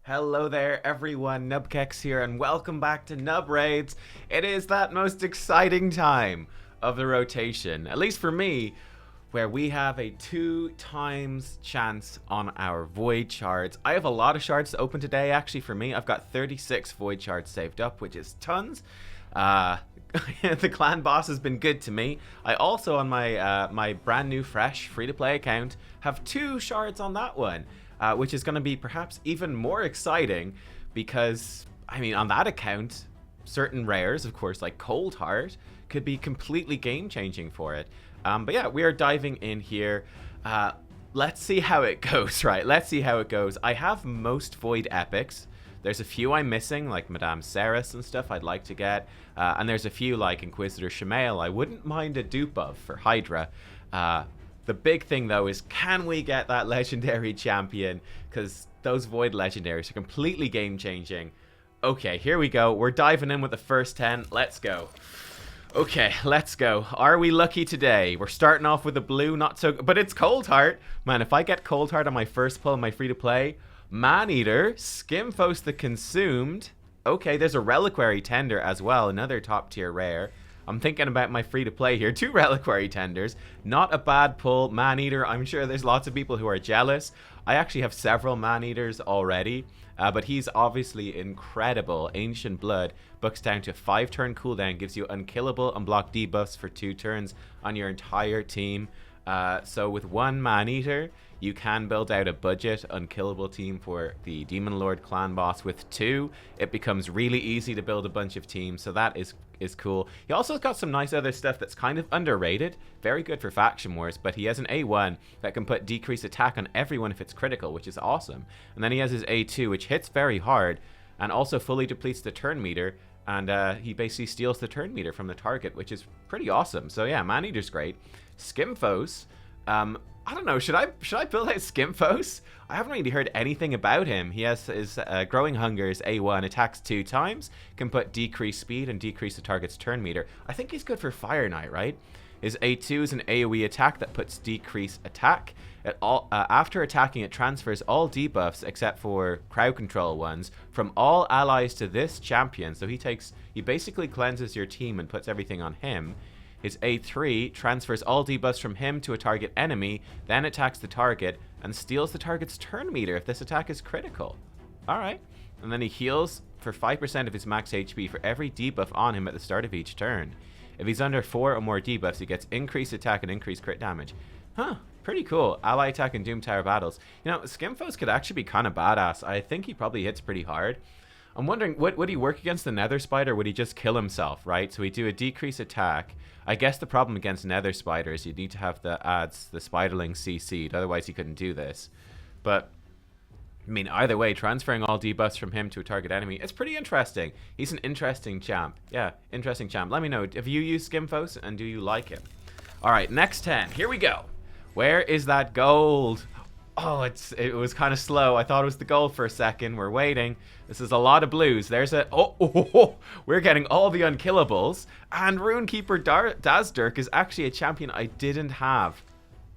Hello there everyone, nubkeks here and welcome back to Nub Raids. It is that most exciting time of the rotation, at least for me, where we have a 2 times chance on our void shards. I have a lot of shards to open today actually for me. I've got 36 void shards saved up, which is tons. The clan boss has been good to me. I also on my my brand new fresh free-to-play account have 2 shards on that one. Which is going to be perhaps even more exciting because, I mean, on that account, certain rares, of course, like Cold Heart, could be completely game-changing for it. But yeah, we are diving in here. Let's see how it goes, right? Let's see how it goes. I have most Void Epics. There's a few I'm missing, like Madame Ceres and stuff I'd like to get. And there's a few, like Inquisitor Shamael, I wouldn't mind a dupe of for Hydra. The big thing, though, is can we get that legendary champion? Because those Void legendaries are completely game-changing. Okay, here we go. We're diving in with the first 10. Let's go. Okay, let's go. Are we lucky today? We're starting off with a blue, not so... But it's Cold Heart. Man, if I get Cold Heart on my first pull in my free-to-play... Man-Eater, Skimfos the Consumed. Okay, there's a Reliquary Tender as well, another top-tier rare. I'm thinking about my free-to-play here. 2 Reliquary Tenders. Not a bad pull. Man-Eater, I'm sure there's lots of people who are jealous. I actually have several Man-Eaters already. But he's obviously incredible. Ancient Blood books down to 5-turn cooldown. Gives you unkillable and block debuffs for 2 turns on your entire team. So with 1 Man-Eater, you can build out a budget unkillable team for the Demon Lord clan boss. With 2, it becomes really easy to build a bunch of teams, so that is cool. He also got some nice other stuff that's kind of underrated. Very good for faction wars, but he has an A1 that can put decreased attack on everyone if it's critical, which is awesome. And then he has his A2, which hits very hard and also fully depletes the turn meter. And he basically steals the turn meter from the target, which is pretty awesome. So yeah, Man-Eater's great. Skimfos, I don't know, should I build out Skimfos? I haven't really heard anything about him. He has his Growing Hunger's A1, attacks 2 times, can put decreased speed and decrease the target's turn meter. I think he's good for Fire Knight, right? His A2 is an AoE attack that puts decreased attack. After attacking, it transfers all debuffs except for crowd control ones from all allies to this champion. So he basically cleanses your team and puts everything on him. His A3 transfers all debuffs from him to a target enemy, then attacks the target and steals the target's turn meter if this attack is critical. Alright. And then he heals for 5% of his max HP for every debuff on him at the start of each turn. If he's under 4 or more debuffs, he gets increased attack and increased crit damage. Huh, pretty cool. Ally attack and Doom Tower battles. You know, Skimfos could actually be kind of badass. I think he probably hits pretty hard. I'm wondering, would he work against the Nether Spider, or would he just kill himself, right? So he'd do a decrease attack. I guess the problem against Nether Spider is you'd need to have the Spiderling CC'd, otherwise he couldn't do this. But, I mean, either way, transferring all debuffs from him to a target enemy, it's pretty interesting. He's an interesting champ. Yeah, interesting champ. Let me know, have you used Skimfos, and do you like him? Alright, next 10. Here we go. Where is that gold? Oh, it was kind of slow. I thought it was the gold for a second. We're waiting. This is a lot of blues. There's a... Oh, we're getting all the unkillables. And Runekeeper Dazdurk is actually a champion I didn't have.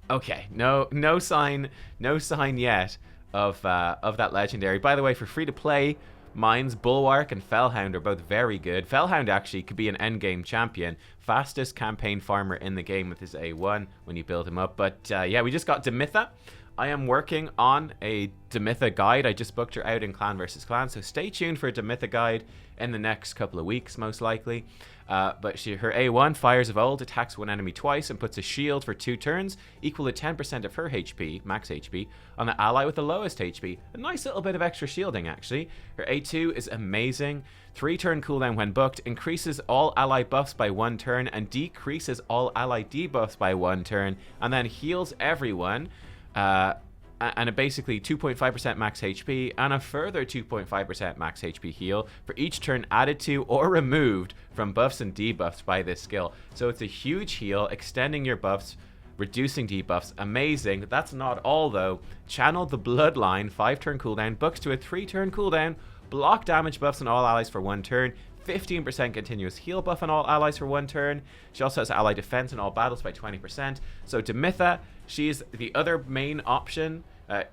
Okay, no sign yet of that legendary. By the way, for free-to-play, mine's Bulwark and Fellhound are both very good. Fellhound actually could be an endgame champion. Fastest campaign farmer in the game with his A1 when you build him up. But yeah, we just got Demytha. I am working on a Demytha guide. I just booked her out in Clan vs. Clan, so stay tuned for a Demytha guide in the next couple of weeks, most likely. But her A1 fires of old, attacks one enemy twice, and puts a shield for 2 turns, equal to 10% of her HP, max HP, on the ally with the lowest HP. A nice little bit of extra shielding, actually. Her A2 is amazing. 3-turn cooldown when booked, increases all ally buffs by 1 turn, and decreases all ally debuffs by 1 turn, and then heals everyone. And a basically 2.5% max HP and a further 2.5% max HP heal for each turn added to or removed from buffs and debuffs by this skill. So it's a huge heal, extending your buffs, reducing debuffs. Amazing. That's not all though. Channel the Bloodline, 5-turn cooldown, books to a 3-turn cooldown, block damage buffs on all allies for 1 turn, 15% continuous heal buff on all allies for 1 turn. She also has ally defense in all battles by 20%. So Demytha, she's the other main option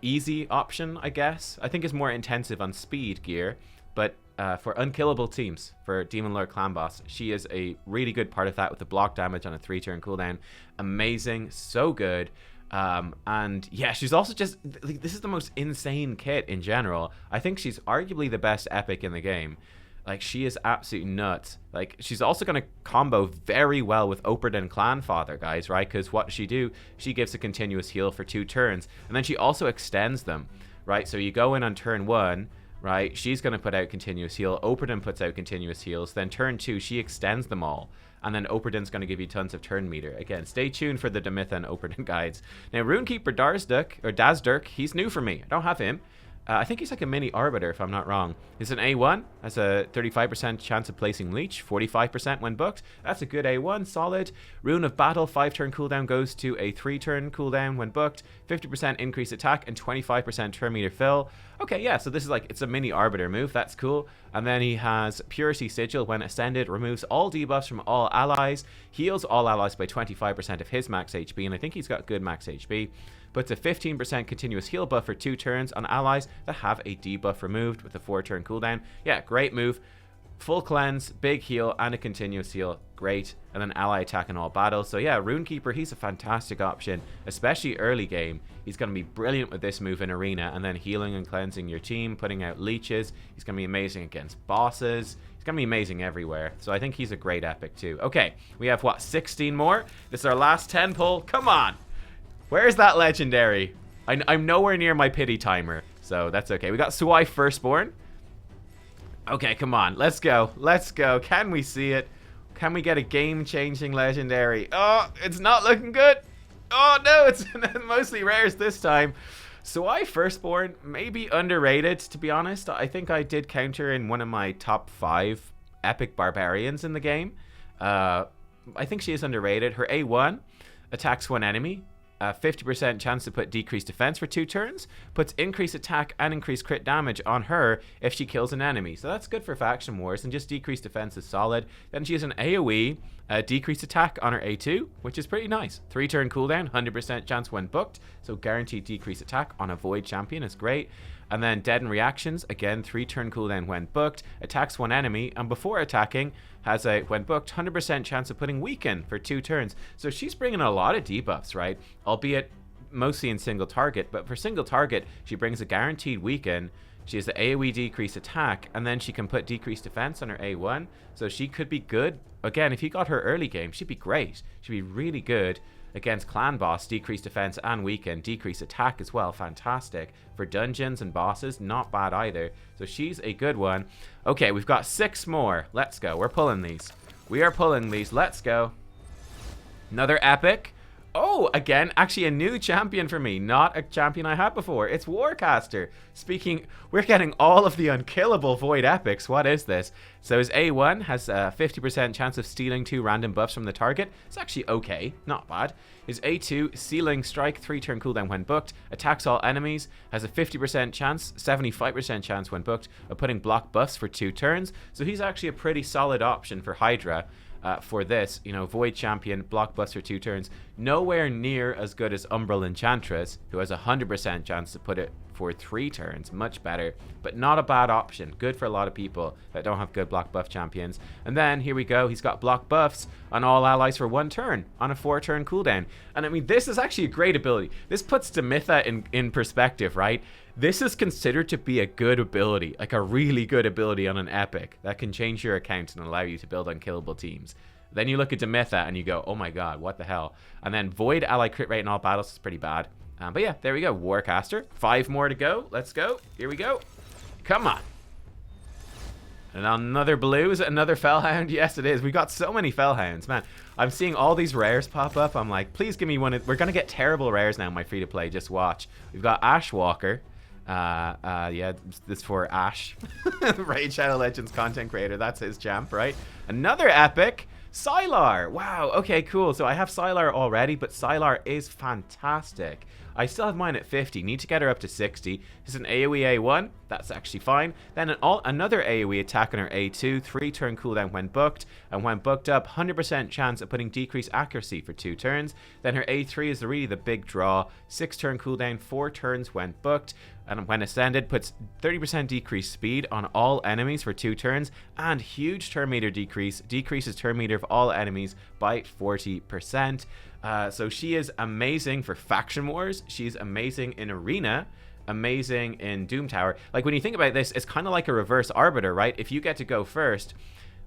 easy option, I guess. I think is more intensive on speed gear, but for unkillable teams, for Demon Lord Clan Boss, she is a really good part of that with the block damage on a 3-turn cooldown. Amazing, so good. And yeah, she's also just, this is the most insane kit in general. I think she's arguably the best epic in the game. Like, she is absolutely nuts. Like, she's also going to combo very well with Operdon Clanfather, guys, right? Because what does she do? She gives a continuous heal for 2 turns, and then she also extends them, right? So you go in on turn 1, right? She's going to put out continuous heal. Operdon puts out continuous heals. Then turn 2, she extends them all. And then Operdon's going to give you tons of turn meter. Again, stay tuned for the Demytha and Operdon guides. Now, Runekeeper Dazdurk, he's new for me. I don't have him. I think he's like a mini Arbiter, if I'm not wrong. He's an A1, has a 35% chance of placing Leech, 45% when booked. That's a good A1, solid. Rune of Battle, 5-turn cooldown goes to a 3-turn cooldown when booked. 50% increased attack and 25% turn meter fill. Okay, yeah, so this is like, it's a mini Arbiter move, that's cool. And then he has Purity Sigil when ascended, removes all debuffs from all allies, heals all allies by 25% of his max HP, and I think he's got good max HP. Puts a 15% continuous heal buff for 2 turns on allies that have a debuff removed with a 4-turn cooldown. Yeah, great move. Full cleanse, big heal, and a continuous heal. Great. And then ally attack in all battles. So yeah, Runekeeper, he's a fantastic option, especially early game. He's going to be brilliant with this move in arena, and then healing and cleansing your team, putting out leeches. He's going to be amazing against bosses. He's going to be amazing everywhere. So I think he's a great epic too. Okay, we have what, 16 more? This is our last 10 pull. Come on. Where's that legendary? I'm nowhere near my pity timer, so that's okay. We got Suai Firstborn. Okay, come on. Let's go. Let's go. Can we see it? Can we get a game-changing legendary? Oh, it's not looking good. Oh, no, it's mostly rares this time. Suai Firstborn, maybe underrated, to be honest. I think I did counter in one of my top 5 epic barbarians in the game. I think she is underrated. Her A1 attacks one enemy. 50% chance to put decreased defense for 2 turns, puts increased attack and increased crit damage on her if she kills an enemy. So that's good for faction wars, and just decreased defense is solid. Then she has an AoE, decreased attack on her A2, which is pretty nice. 3-turn cooldown, 100% chance when booked, so guaranteed decreased attack on a void champion is great. And then deaden reactions, again 3-turn cooldown when booked, attacks one enemy, and before attacking has a, when booked, 100% chance of putting weaken for 2 turns. So she's bringing a lot of debuffs, right? Albeit mostly in single target, but for single target, she brings a guaranteed weaken. She has the AoE decreased attack, and then she can put decreased defense on her A1. So she could be good. Again, if you got her early game, she'd be great. She'd be really good against clan boss, decreased defense and weaken, decreased attack as well, fantastic. For dungeons and bosses, not bad either. So she's a good one. Okay, we've got 6 more. Let's go. We're pulling these. We are pulling these. Let's go. Another epic. Oh, again, actually a new champion for me. Not a champion I had before. It's Warcaster. Speaking, we're getting all of the unkillable void epics. What is this? So his A1 has a 50% chance of stealing 2 random buffs from the target. It's actually okay. Not bad. His A2, Sealing Strike, 3-turn cooldown when booked. Attacks all enemies. Has a 50% chance, 75% chance when booked, of putting block buffs for 2 turns. So he's actually a pretty solid option for Hydra. For this, you know, Void Champion, Blockbuster 2 turns, nowhere near as good as Umbral Enchantress, who has a 100% chance to put it for 3 turns, much better, but not a bad option, good for a lot of people that don't have good block buff champions. And then, here we go, he's got block buffs on all allies for 1 turn, on a 4-turn cooldown. And I mean, this is actually a great ability. This puts Demytha in perspective, right? This is considered to be a good ability, like a really good ability on an epic that can change your account and allow you to build unkillable teams. Then you look at Demytha and you go, oh my god, what the hell? And then Void ally crit rate in all battles is pretty bad. But yeah, there we go, Warcaster. 5 more to go. Let's go. Here we go. Come on. And another blue. Is it another Fellhound? Yes, it is. We got so many Fellhounds, man. I'm seeing all these rares pop up. I'm like, please give me one. We're going to get terrible rares now in my free-to-play. Just watch. We've got Ashwalker. Yeah, this for Ash. Raid Shadow Legends content creator. That's his champ, right? Another epic. Sylar! Wow, okay, cool. So I have Sylar already, but Sylar is fantastic. I still have mine at 50. Need to get her up to 60. It's an AoE A1. That's actually fine. Then another AoE attack on her A2. 3-turn cooldown when booked. And when booked up, 100% chance of putting decreased accuracy for 2 turns. Then her A3 is really the big draw. 6-turn cooldown, 4 turns when booked. And when ascended, puts 30% decreased speed on all enemies for 2 turns. And huge turn meter decrease. Decreases turn meter of all enemies by 40%. So she is amazing for faction wars. She's amazing in arena, amazing in Doom Tower. Like, when you think about this, it's kind of like a reverse arbiter, right? If you get to go first,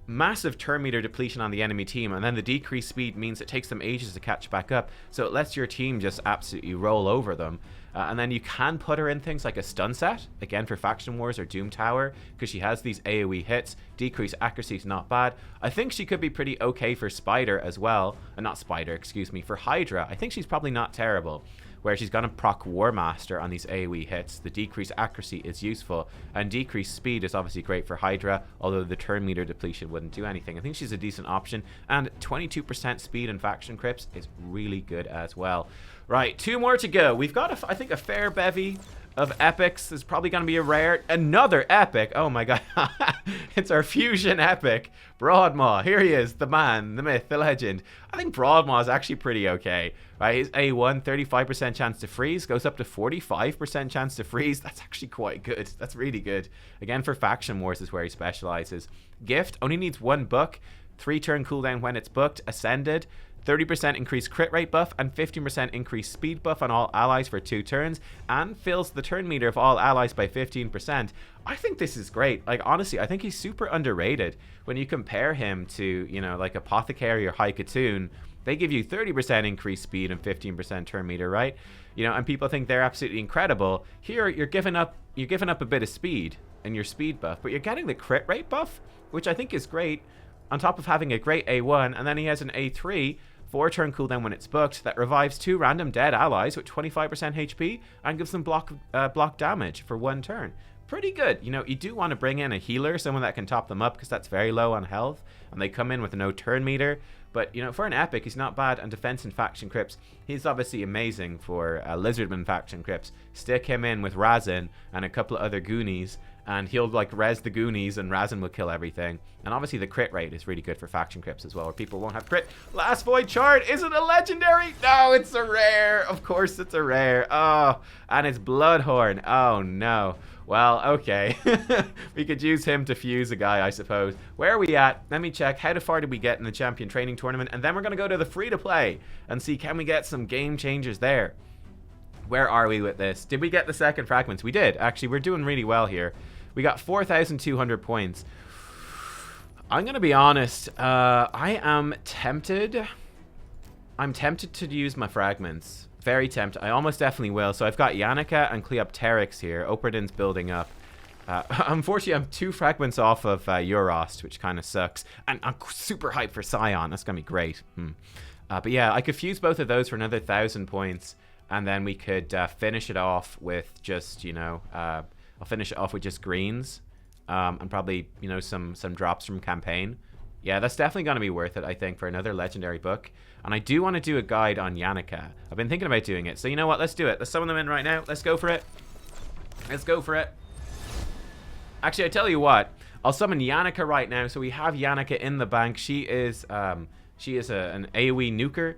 massive turn meter depletion on the enemy team, and then the decreased speed means it takes them ages to catch back up, so it lets your team just absolutely roll over them. And then you can put her in things like a stun set, again for faction wars or Doom Tower, because she has these AoE hits. Decreased accuracy is not bad. I think she could be pretty okay for Spider as well. Not Spider, excuse me, for Hydra. I think she's probably not terrible, where she's going to proc Warmaster on these AoE hits. The decreased accuracy is useful, and decreased speed is obviously great for Hydra, although the turn meter depletion wouldn't do anything. I think she's a decent option, and 22% speed in faction crypts is really good as well. Right, 2 more to go. We've got, I think, a fair bevy of epics. There's probably going to be a rare. Another epic. Oh my god. It's our fusion epic. Broadmaw. Here he is. The man, the myth, the legend. I think Broadmaw is actually pretty okay. Right, his A1, 35% chance to freeze. Goes up to 45% chance to freeze. That's actually quite good. That's really good. Again, for faction wars is where he specializes. Gift. Only needs 1 book. 3-turn cooldown when it's booked. Ascended. 30% increased crit rate buff and 15% increased speed buff on all allies for 2 turns, and fills the turn meter of all allies by 15%. I think this is great. Like, honestly, I think he's super underrated. When you compare him to, you know, like Apothecary or Haikatoon, they give you 30% increased speed and 15% turn meter, right? You know, and people think they're absolutely incredible. Here, you're giving up a bit of speed in your speed buff, but you're getting the crit rate buff, which I think is great, on top of having a great A1, and then he has an A3, 4-turn cooldown when it's booked, that revives 2 random dead allies with 25% HP and gives them block damage for 1 turn. Pretty good. You know, you do want to bring in a healer, someone that can top them up, because that's very low on health, and they come in with no turn meter. But, you know, for an epic, he's not bad on defense and faction crypts. He's obviously amazing for Lizardman faction crypts. Stick him in with Razin and a couple of other Goonies, and he'll like res the Goonies and Razin will kill everything. And obviously the crit rate is really good for faction crypts as well, where people won't have crit. Last Void Shard, is it a legendary? No, it's a rare. Of course it's a rare. Oh, and it's Bloodhorn. Oh no. Well, okay. We could use him to fuse a guy, I suppose. Where are we at? Let me check. How far did we get in the champion training tournament? And then we're going to go to the free-to-play and see, can we get some game changers there? Where are we with this? Did we get the second fragments? We did. Actually, we're doing really well here. We got 4,200 points. I'm going to be honest. I am tempted. I'm tempted to use my fragments. Very tempted. I almost definitely will. So I've got Yannica and Cleopteryx here. Operdin's building up. Unfortunately, I'm 2 fragments off of Eurost, which kind of sucks. And I'm super hyped for Scion. That's going to be great. But yeah, I could fuse both of those for another 1,000 points. And then we could finish it off with just, you know, I'll finish it off with just greens. And probably, you know, some drops from campaign. Yeah, that's definitely going to be worth it, I think, for another legendary book. And I do want to do a guide on Yannica. I've been thinking about doing it. So you know what? Let's do it. Let's summon them in right now. Let's go for it. Let's go for it. Actually, I tell you what. I'll summon Yannica right now. So we have Yannica in the bank. She is an AoE nuker.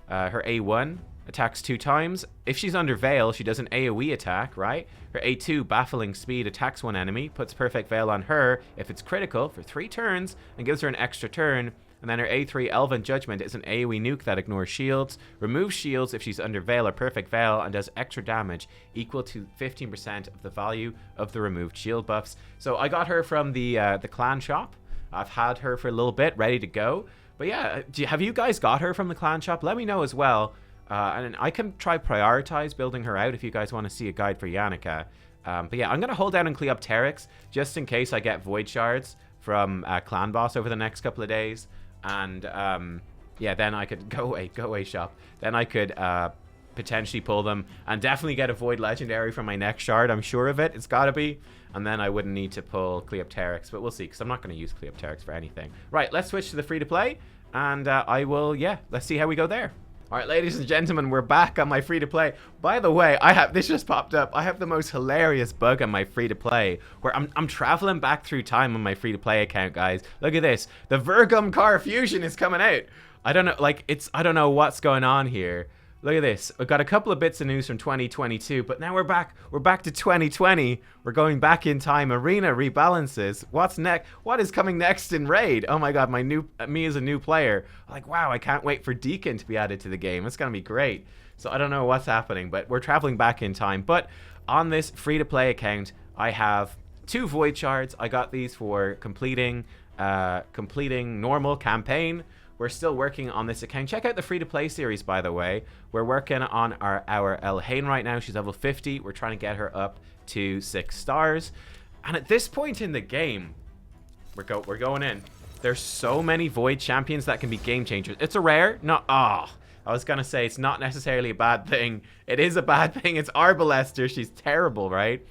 Her A1 attacks 2 times. If she's under Veil, she does an AoE attack, right? Her A2, Baffling Speed, attacks 1 enemy, puts Perfect Veil on her if it's critical for 3 turns, and gives her an extra turn. And then her A3, Elven Judgment, is an AoE nuke that ignores shields, removes shields if she's under Veil or Perfect Veil, and does extra damage equal to 15% of the value of the removed shield buffs. So I got her from the clan shop. I've had her for a little bit, ready to go. But yeah, have you guys got her from the clan shop? Let me know as well. And I can try prioritize building her out if you guys want to see a guide for Yannica. But yeah, I'm going to hold down on Cleopteryx just in case I get Void Shards from Clan Boss over the next couple of days. And yeah, then I could go away shop. Then I could potentially pull them and definitely get a Void Legendary from my next shard. I'm sure of it. It's got to be. And then I wouldn't need to pull Cleopteryx, but we'll see, because I'm not going to use Cleopteryx for anything. Right, let's switch to the free-to-play And I will, yeah, let's see how we go there. All right, ladies and gentlemen, we're back on my free-to-play. By the way, this just popped up. I have the most hilarious bug on my free-to-play where I'm traveling back through time on my free-to-play account, guys. Look at this. The Virgum Car Fusion is coming out. I don't know, like, I don't know what's going on here. Look at this. We've got a couple of bits of news from 2022, but now we're back to 2020. We're going back in time. Arena rebalances. What's next? What is coming next in Raid? Oh my god, me as a new player. Like, wow, I can't wait for Deacon to be added to the game. It's going to be great. So I don't know what's happening, but we're traveling back in time. But on this free-to-play account, I have 2 Void Shards. I got these for completing normal campaign. We're still working on this account. Check out the free-to-play series, by the way. We're working on our Elhain right now. She's level 50. We're trying to get her up to 6 stars. And at this point in the game, we're going in. There's so many Void champions that can be game changers. It's a rare. I was going to say it's not necessarily a bad thing. It is a bad thing. It's Arbalester. She's terrible, right?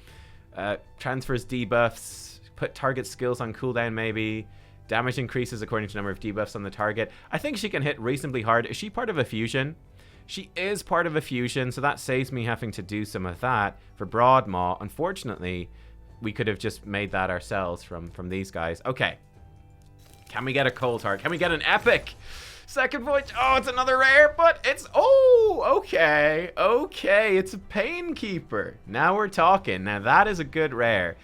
Transfers debuffs. Put target skills on cooldown, maybe. Damage increases according to number of debuffs on the target. I think she can hit reasonably hard. Is she part of a fusion? She is part of a fusion, so that saves me having to do some of that for Broadmaw. Unfortunately, we could have just made that ourselves from these guys. Okay. Can we get a cold heart? Can we get an epic? Second voice. Oh, it's another rare, but it's... Oh, okay. Okay, it's a Painkeeper. Now we're talking. Now that is a good rare.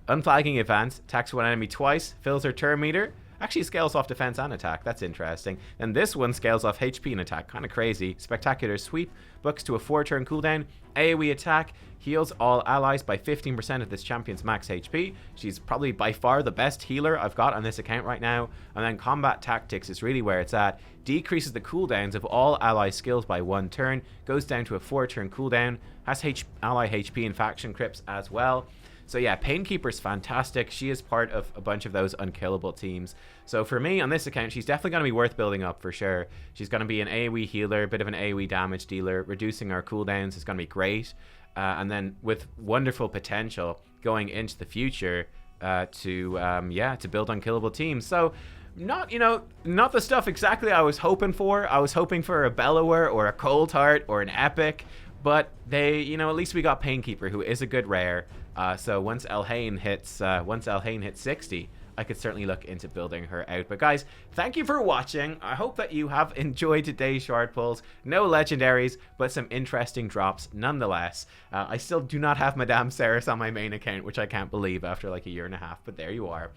Unflagging advance, attacks one enemy twice, fills her turn meter. Actually scales off defense and attack. That's interesting. And this one scales off HP and attack. Kind of crazy. Spectacular sweep. Books to a 4-turn cooldown. AoE attack. Heals all allies by 15% of this champion's max HP. She's probably by far the best healer I've got on this account right now. And then combat tactics is really where it's at. Decreases the cooldowns of all ally skills by 1 turn. Goes down to a 4-turn cooldown. Has ally HP and faction crypts as well. So yeah, Painkeeper's fantastic. She is part of a bunch of those unkillable teams. So for me, on this account, she's definitely going to be worth building up for sure. She's going to be an AoE healer, a bit of an AoE damage dealer. Reducing our cooldowns is going to be great. And then with wonderful potential going into the future to build unkillable teams. So not the stuff exactly I was hoping for. I was hoping for a Bellower or a Cold Heart or an Epic. But they, at least we got Painkeeper, who is a good rare. So once Elhain hits 60, I could certainly look into building her out. But guys, thank you for watching. I hope that you have enjoyed today's shard pulls. No legendaries, but some interesting drops nonetheless. I still do not have Madame Ceres on my main account, which I can't believe after like a year and a half. But there you are.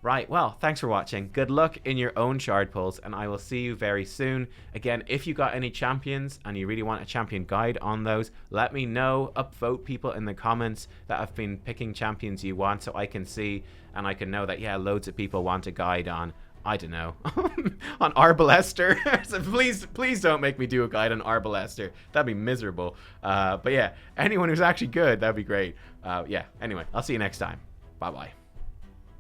Right, well, thanks for watching. Good luck in your own shard pulls, and I will see you very soon. Again, if you got any champions and you really want a champion guide on those, let me know. Upvote people in the comments that have been picking champions you want so I can see and I can know that, yeah, loads of people want a guide on, I don't know, on Arbalester. So please don't make me do a guide on Arbalester. That'd be miserable. But yeah, anyone who's actually good, that'd be great. Yeah, anyway, I'll see you next time. Bye-bye.